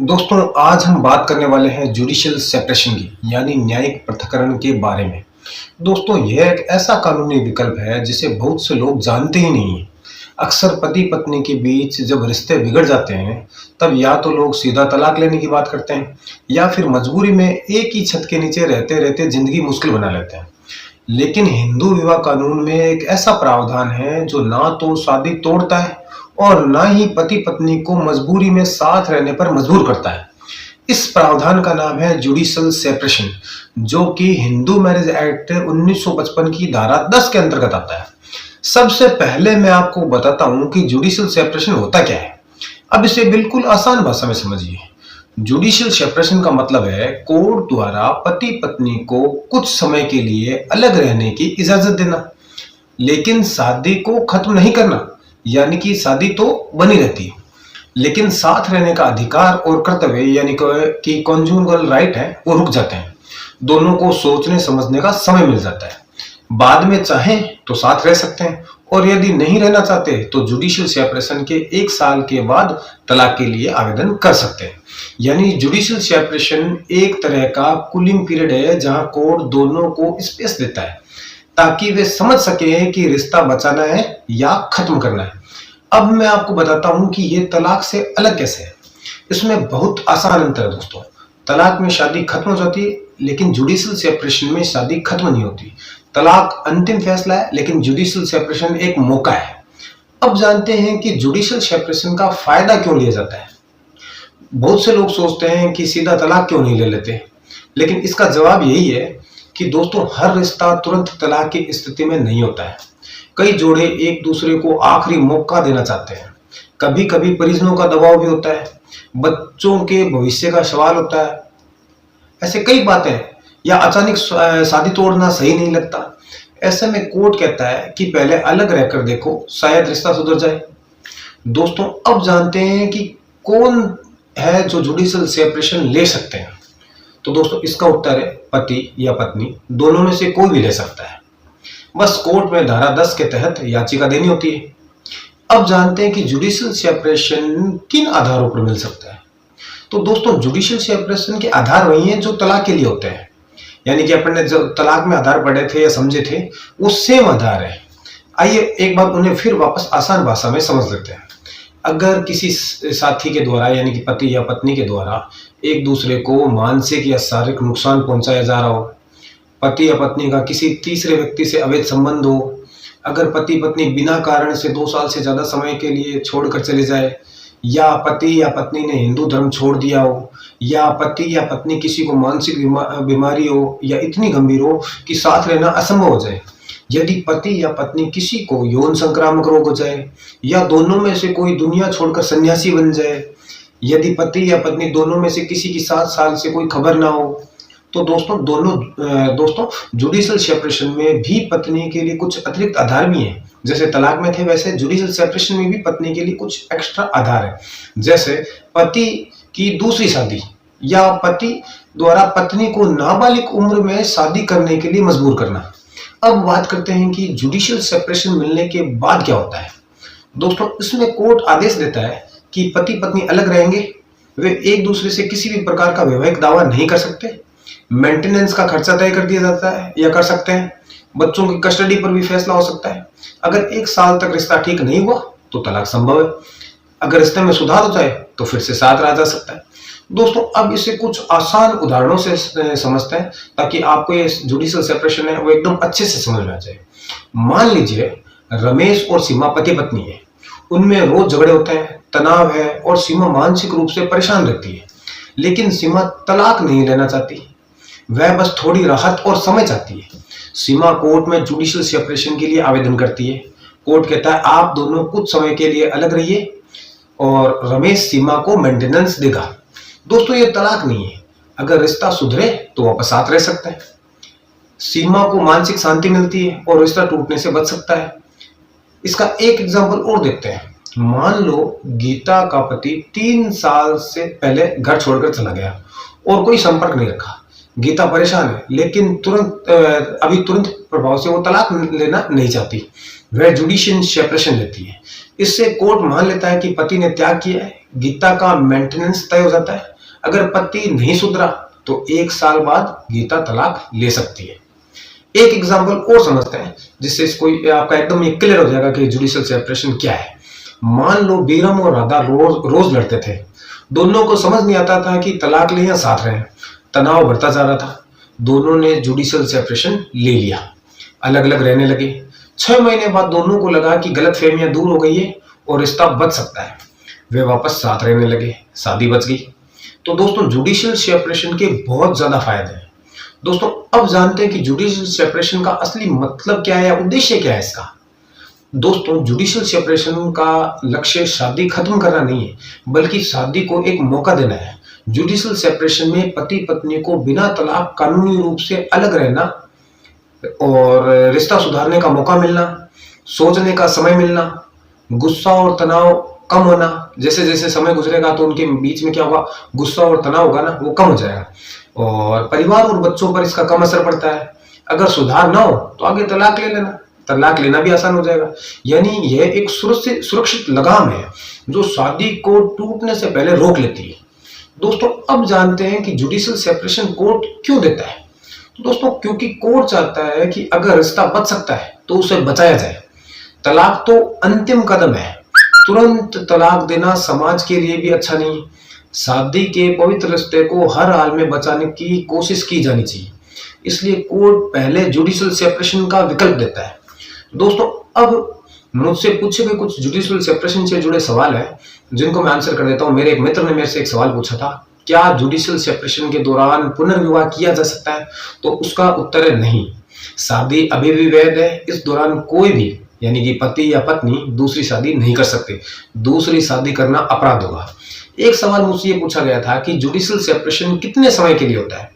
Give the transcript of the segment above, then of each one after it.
दोस्तों, आज हम बात करने वाले हैं जुडिशियल सेपरेशन की, यानी न्यायिक पृथक्करण के बारे में। दोस्तों, यह एक ऐसा कानूनी विकल्प है जिसे बहुत से लोग जानते ही नहीं हैं। अक्सर पति पत्नी के बीच जब रिश्ते बिगड़ जाते हैं, तब या तो लोग सीधा तलाक लेने की बात करते हैं, या फिर मजबूरी में एक ही छत के नीचे रहते रहते जिंदगी मुश्किल बना लेते हैं। लेकिन हिंदू विवाह कानून में एक ऐसा प्रावधान है जो ना तो शादी तोड़ता है और ना ही पति पत्नी को मजबूरी में साथ रहने पर मजबूर करता है। इस प्रावधान का नाम है जुडिशियल सेपरेशन, जो कि हिंदू मैरिज एक्ट 1955 की धारा 10 के अंतर्गत आता है। सबसे पहले मैं आपको बताता हूं कि जुडिशियल सेपरेशन होता क्या है। अब इसे बिल्कुल आसान भाषा में समझिए। जुडिशियल सेपरेशन का मतलब है कोर्ट द्वारा पति पत्नी को कुछ समय के लिए अलग रहने की इजाजत देना, लेकिन शादी को खत्म नहीं करना। यानी कि शादी तो बनी रहती है, लेकिन साथ रहने का अधिकार और कर्तव्य यानी कि कॉन्जुगल राइट है वो रुक जाते हैं। दोनों को सोचने समझने का समय मिल जाता है। बाद में चाहें तो साथ रह सकते हैं, और यदि नहीं रहना चाहते तो जुडिशियल सेपरेशन के 1 साल के बाद तलाक के लिए आवेदन कर सकते हैं। यानी जुडिशियल सेपरेशन एक तरह का कूलिंग पीरियड है, जहां कोर्ट दोनों को स्पेस देता है ताकि वे समझ सके कि रिश्ता बचाना है या खत्म करना है। अब मैं आपको बताता हूं कि ये तलाक से अलग कैसे है। इसमें बहुत आसान अंतर है दोस्तों। तलाक में शादी खत्म हो जाती है, लेकिन जुडिशियल सेपरेशन में शादी खत्म नहीं होती। तलाक अंतिम फैसला है, लेकिन जुडिशियल सेपरेशन एक मौका है। अब जानते हैं कि जुडिशियल सेपरेशन का फायदा क्यों लिया जाता है। बहुत से लोग सोचते हैं कि सीधा तलाक क्यों नहीं ले लेते, लेकिन इसका जवाब यही है कि दोस्तों, हर रिश्ता तुरंत तलाक की स्थिति में नहीं होता है। कई जोड़े एक दूसरे को आखिरी मौका देना चाहते हैं। कभी कभी परिजनों का दबाव भी होता है, बच्चों के भविष्य का सवाल होता है, ऐसे कई बातें, या अचानक शादी तोड़ना सही नहीं लगता। ऐसे में कोर्ट कहता है कि पहले अलग रहकर देखो, शायद रिश्ता सुधर जाए। दोस्तों, अब जानते हैं कि कौन है जो जुडिशियल सेपरेशन ले सकते हैं। तो दोस्तों, इसका उत्तर है पति या पत्नी, दोनों में से कोई भी ले सकता है। बस कोर्ट में धारा 10 के तहत याचिका देनी होती है। अब जानते हैं कि जुडिशियल सेपरेशन किन आधारों पर मिल सकता है। तो दोस्तों, जुडिशियल सेपरेशन के आधार वही हैं जो तलाक के लिए होते हैं। यानी कि अपन ने जो तलाक में आधार पढ़े थे या समझे थे, वो सेम आधार है। आइए एक बार उन्हें फिर वापस आसान भाषा में समझ लेते हैं। अगर किसी साथी के द्वारा, यानी कि पति या पत्नी के द्वारा, एक दूसरे को मानसिक या शारीरिक नुकसान पहुंचाया जा रहा हो, पति या पत्नी का किसी तीसरे व्यक्ति से अवैध संबंध हो, अगर पति पत्नी बिना कारण से 2 साल से ज्यादा समय के लिए छोड़कर चले जाए, या पति या पत्नी ने हिंदू धर्म छोड़ दिया हो, या पति या पत्नी किसी को मानसिक बीमारी हो या इतनी गंभीर हो कि साथ रहना असंभव हो जाए, यदि पति या पत्नी किसी को यौन संक्रामक रोग हो जाए, या दोनों में से कोई दुनिया छोड़कर सन्यासी बन जाए, यदि पति या पत्नी दोनों में से किसी की 7 साल से कोई खबर ना हो, तो दोस्तों जुडिशियल सेपरेशन में भी पत्नी के लिए कुछ अतिरिक्त आधार भी हैं। जैसे तलाक में थे, वैसे जुडिशियल सेपरेशन में भी पत्नी के लिए कुछ एक्स्ट्रा आधार है। जैसे पति की दूसरी शादी, या पति द्वारा पत्नी को नाबालिग उम्र में शादी करने के लिए मजबूर करना। अब बात करते हैं कि जुडिशियल सेपरेशन मिलने के बाद क्या होता है। दोस्तों, इसमें कोर्ट आदेश देता है कि पति पत्नी अलग रहेंगे, वे एक दूसरे से किसी भी प्रकार का वैवाहिक दावा नहीं कर सकते, मेंटेनेंस का खर्चा तय कर दिया जाता है या कर सकते हैं, बच्चों की कस्टडी पर भी फैसला हो सकता है। अगर 1 साल तक रिश्ता ठीक नहीं हुआ तो तलाक संभव है। अगर रिश्ते में सुधार हो जाए तो फिर से साथ रहा जा सकता है। दोस्तों, अब इसे कुछ आसान उदाहरणों से समझते हैं, ताकि आपको ये जुडिशियल सेपरेशन है वो एकदम अच्छे से समझ में आ जाए। मान लीजिए रमेश और सीमा पति पत्नी है, उनमें रोज झगड़े होते हैं, तनाव है, और सीमा मानसिक रूप से परेशान रहती है। लेकिन सीमा तलाक नहीं लेना चाहती, वह बस थोड़ी राहत और समय चाहती है। सीमा कोर्ट में जुडिशियल सेपरेशन के लिए आवेदन करती है। कोर्ट कहता है आप दोनों कुछ समय के लिए अलग रहिए, और रमेश सीमा को मेंटेनेंस देगा। दोस्तों, ये तलाक नहीं है। अगर रिश्ता सुधरे तो वापस साथ रह सकते हैं। सीमा को मानसिक शांति मिलती है और रिश्ता टूटने से बच सकता है। इसका एक एग्जांपल और देखते हैं। मान लो गीता का पति 3 साल से पहले घर छोड़कर चला गया और कोई संपर्क नहीं रखा। गीता परेशान है, लेकिन तुरंत प्रभाव से वो तलाक लेना नहीं चाहती। वह जुडिशियल सेपरेशन लेती है। इससे कोर्ट मान लेता है कि पति ने त्याग किया है, गीता का मेंटेनेंस तय हो जाता है, अगर पति नहीं सुधरा तो 1 साल बाद गीता तलाक ले सकती है। एक एग्जाम्पल और समझते हैं जिससे इसको आपका एकदम ये क्लियर हो जाएगा कि जुडिशियल सेपरेशन क्या है। मान लो बीरम और राधा रोज रोज लड़ते थे। दोनों को समझ नहीं आता था कि तलाक लें या साथ रहें। तनाव बढ़ता जा रहा था। दोनों ने जुडिशियल सेपरेशन ले लिया, अलग अलग रहने लगे। 6 महीने बाद दोनों को लगा कि गलतफहमियां दूर हो गई है और रिश्ता बच सकता है। वे वापस साथ रहने लगे, शादी बच गई। तो दोस्तों जुडिशियल सेपरेशन के बहुत ज्यादा फायदे हैं। दोस्तों अब जानते हैं कि जुडिशियल सेपरेशन का असली मतलब क्या है, उद्देश्य क्या है इसका। दोस्तों जुडिशियल सेपरेशन का लक्ष्य शादी खत्म करना नहीं है, बल्कि शादी को एक मौका देना है। जुडिशियल सेपरेशन में पति पत्नी को बिना तलाक कानूनी रूप से अलग रहना और रिश्ता सुधारने का मौका मिलना, सोचने का समय मिलना, गुस्सा और तनाव कम होना। जैसे जैसे समय गुजरेगा तो उनके बीच में क्या होगा, गुस्सा और तनाव होगा ना, वो कम हो जाएगा और परिवार और बच्चों पर इसका कम असर पड़ता है। अगर सुधार ना हो तो आगे तलाक ले लेना, तलाक लेना भी आसान हो जाएगा। यानी यह एक सुरक्षित लगाम है जो शादी को टूटने से पहले रोक लेती है। दोस्तों अब जानते हैं कि जुडिशियल सेपरेशन कोर्ट क्यों देता है। दोस्तों क्योंकि कोर्ट चाहता है कि अगर रिश्ता बच सकता है तो उसे बचाया जाए। तलाक तो अंतिम कदम है, तुरंत तलाक देना समाज के लिए भी अच्छा नहीं। शादी के पवित्र रिश्ते को हर हाल में बचाने की कोशिश की जानी चाहिए। इसलिए कोर्ट पहले जुडिशियल सेपरेशन का विकल्प देता है। दोस्तों अब मुझसे पूछे गए कुछ जुडिशियल सेपरेशन से जुड़े सवाल है जिनको मैं आंसर कर देता हूं। मेरे एक मित्र ने मेरे से एक सवाल पूछा था, क्या जुडिशियल सेपरेशन के दौरान पुनर्विवाह किया जा सकता है? तो उसका उत्तर है नहीं। शादी अभी भी वैध है। इस दौरान कोई भी यानी कि पति या पत्नी दूसरी शादी नहीं कर सकते। दूसरी शादी करना अपराध होगा। एक सवाल मुझसे ये पूछा गया था कि जुडिशियल सेपरेशन कितने समय के लिए होता है।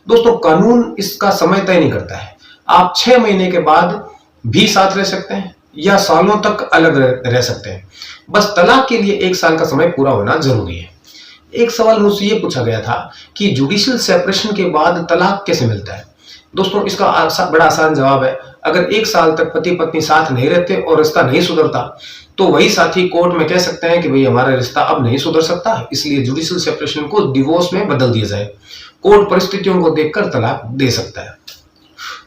दोस्तों कानून इसका समय तय नहीं करता है। आप 6 महीने के बाद भी साथ रह सकते हैं या सालों तक अलग रह सकते हैं। बस तलाक के लिए 1 साल का समय पूरा होना जरूरी है। एक सवाल मुझसे ये पूछा गया था कि जुडिशियल सेपरेशन के बाद तलाक कैसे मिलता है। दोस्तों इसका बड़ा आसान जवाब है, अगर 1 साल तक पति पत्नी साथ नहीं रहते और रिश्ता नहीं सुधरता तो वही साथी कोर्ट में कह सकते हैं कि भाई हमारा रिश्ता अब नहीं सुधर सकता, इसलिए जुडिशियल सेपरेशन को डिवोर्स में बदल दिया जाए। कोर्ट परिस्थितियों को देखकर तलाक दे सकता है।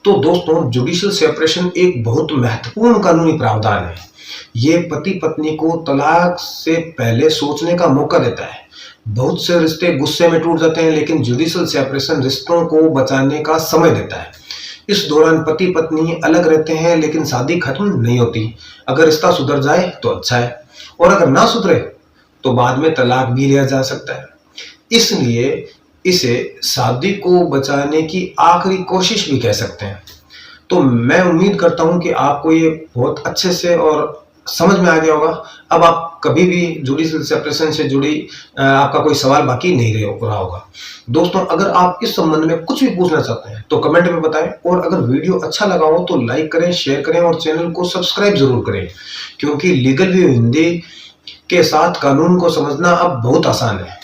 तो दोस्तों जुडिशियल सेपरेशन एक बहुत महत्वपूर्ण कानूनी प्रावधान है। ये पति पत्नी को तलाक से पहले सोचने का मौका देता है। बहुत से रिश्ते गुस्से में टूट जाते हैं, लेकिन जुडिशियल सेपरेशन रिश्तों को बचाने का समय देता है। इस दौरान पति पत्नी अलग रहते हैं लेकिन शादी खत्म नहीं होती। अगर रिश्ता सुधर जाए तो अच्छा है और अगर ना सुधरे तो बाद में तलाक भी लिया जा सकता है। इसलिए इसे शादी को बचाने की आखिरी कोशिश भी कह सकते हैं। तो मैं उम्मीद करता हूं कि आपको ये बहुत अच्छे से और समझ में आ गया होगा। अब आप कभी भी जुडिशियल सेपरेशन से जुड़ी आपका कोई सवाल बाकी नहीं रहा होगा। दोस्तों अगर आप इस संबंध में कुछ भी पूछना चाहते हैं तो कमेंट में बताएं और अगर वीडियो अच्छा लगा हो तो लाइक करें, शेयर करें और चैनल को सब्सक्राइब जरूर करें, क्योंकि लीगल व्यू हिंदी के साथ कानून को समझना अब बहुत आसान है।